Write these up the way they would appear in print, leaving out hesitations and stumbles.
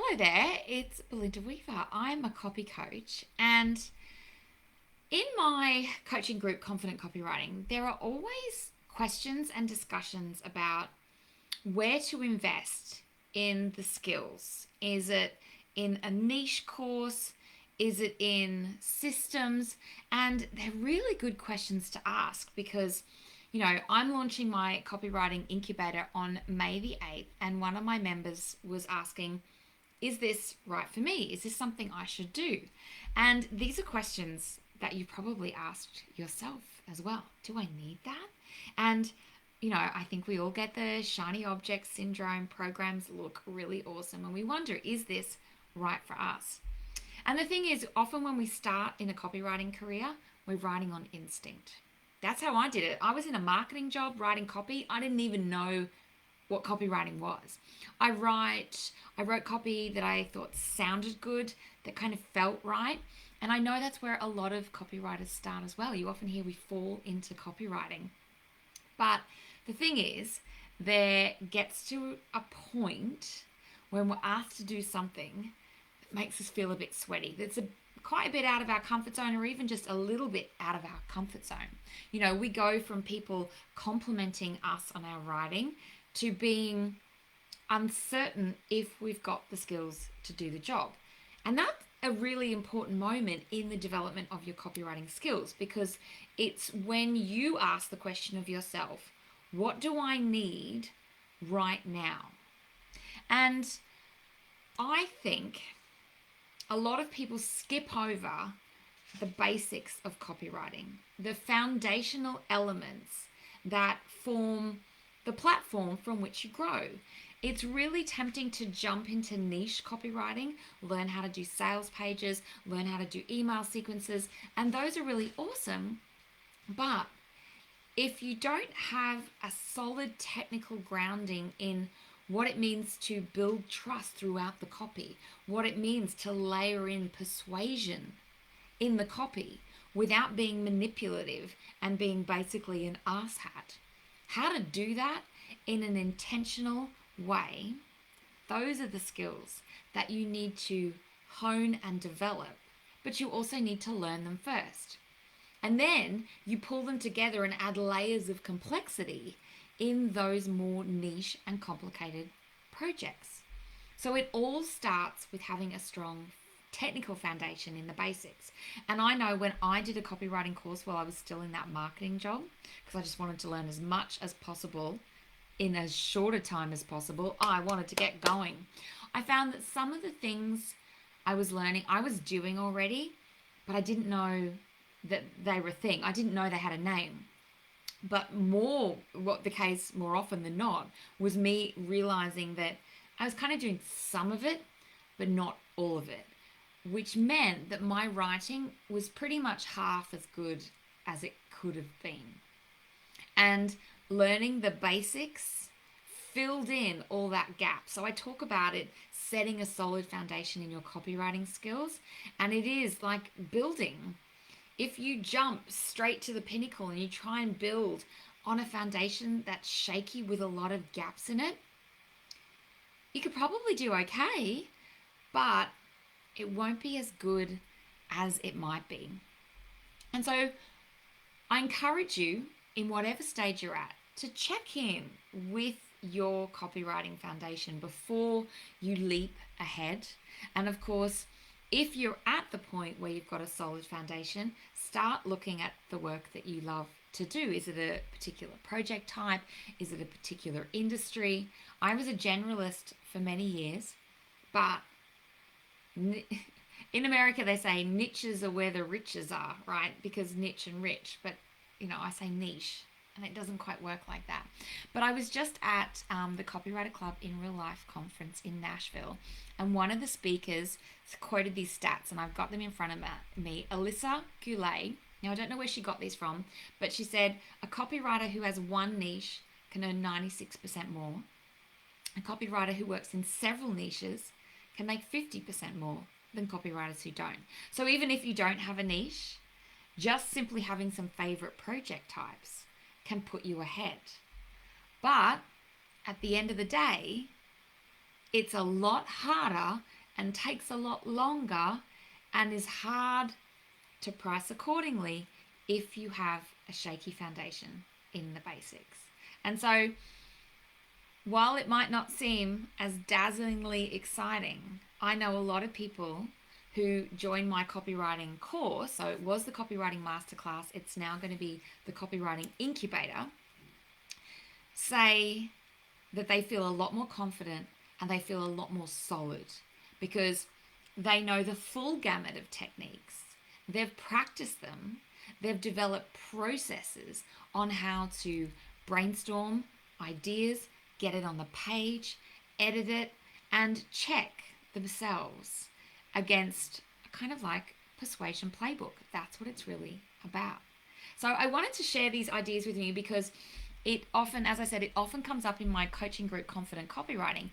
Hello there, it's Belinda Weaver. I'm a copy coach, and in my coaching group, Confident Copywriting, there are always questions and discussions about where to invest in the skills. Is it in a niche course? Is it in systems? And they're really good questions to ask because I'm launching my copywriting incubator on May the 8th, and one of my members was asking, is this right for me? Is this something I should do? And these are questions that you probably asked yourself as well. Do I need that? And I think we all get the shiny object syndrome. Programs look really awesome, and we wonder, is this right for us? And the thing is, often when we start in a copywriting career, we're writing on instinct. That's how I did it. I was in a marketing job writing copy. I didn't even know what copywriting was. I wrote copy that I thought sounded good, that kind of felt right. And I know that's where a lot of copywriters start as well. You often hear we fall into copywriting. But the thing is, there gets to a point when we're asked to do something that makes us feel a bit sweaty. That's quite a bit out of our comfort zone, or even just a little bit out of our comfort zone. We go from people complimenting us on our writing to being uncertain if we've got the skills to do the job. And that's a really important moment in the development of your copywriting skills, because it's when you ask the question of yourself, what do I need right now? And I think a lot of people skip over the basics of copywriting, the foundational elements that form the platform from which you grow. It's really tempting to jump into niche copywriting, learn how to do sales pages, learn how to do email sequences, and those are really awesome. But if you don't have a solid technical grounding in what it means to build trust throughout the copy, what it means to layer in persuasion in the copy without being manipulative and being basically an asshat, how to do that in an intentional way, those are the skills that you need to hone and develop, but you also need to learn them first. And then you pull them together and add layers of complexity in those more niche and complicated projects. So it all starts with having a strong technical foundation in the basics. And I know when I did a copywriting course while I was still in that marketing job, because I just wanted to learn as much as possible in as short a time as possible, I wanted to get going. I found that some of the things I was learning, I was doing already, but I didn't know that they were a thing. I didn't know they had a name. But what the case more often than not was me realizing that I was kind of doing some of it, but not all of it, which meant that my writing was pretty much half as good as it could have been. And learning the basics filled in all that gap. So I talk about it setting a solid foundation in your copywriting skills, and it is like building. If you jump straight to the pinnacle and you try and build on a foundation that's shaky with a lot of gaps in it, you could probably do okay, but it won't be as good as it might be. And so I encourage you, in whatever stage you're at, to check in with your copywriting foundation before you leap ahead. And of course, if you're at the point where you've got a solid foundation, start looking at the work that you love to do. Is it a particular project type? Is it a particular industry? I was a generalist for many years, but in America they say niches are where the riches are, right? Because niche and rich, but I say niche, and it doesn't quite work like that. But I was just at the Copywriter Club in Real Life conference in Nashville, and one of the speakers quoted these stats, and I've got them in front of me. Alyssa Goulet, now I don't know where she got these from, but she said a copywriter who has one niche can earn 96% more. A copywriter who works in several niches can make 50% more than copywriters who don't. So even if you don't have a niche, just simply having some favorite project types can put you ahead. But at the end of the day, It's a lot harder and takes a lot longer and is hard to price accordingly if you have a shaky foundation in the basics. And so, while it might not seem as dazzlingly exciting, I know a lot of people who joined my copywriting course. So it was the copywriting masterclass, it's now going to be the copywriting incubator. Say that they feel a lot more confident and they feel a lot more solid because they know the full gamut of techniques. They've practiced them. They've developed processes on how to brainstorm ideas, get it on the page, edit it, and check themselves against kind of like persuasion playbook. That's what it's really about. So I wanted to share these ideas with you because it often, as I said, it often comes up in my coaching group, Confident Copywriting.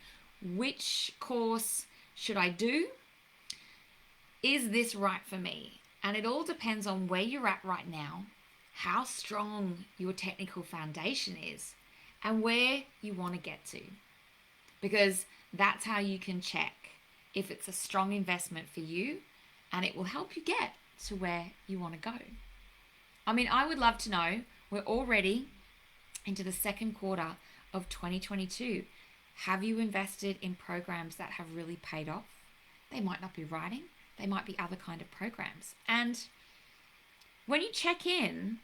Which course should I do? Is this right for me? And it all depends on where you're at right now, how strong your technical foundation is, and where you want to get to. Because that's how you can check if it's a strong investment for you and it will help you get to where you want to go. I mean, I would love to know, we're already into the second quarter of 2022. Have you invested in programs that have really paid off? They might not be writing, they might be other kind of programs. And when you check in,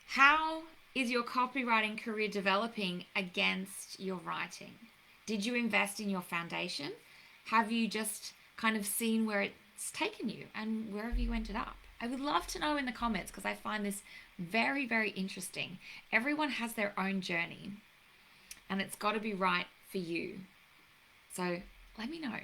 how is your copywriting career developing against your writing? Did you invest in your foundation? Have you just kind of seen where it's taken you and where have you ended up? I would love to know in the comments because I find this very, very interesting. Everyone has their own journey and it's got to be right for you. So let me know.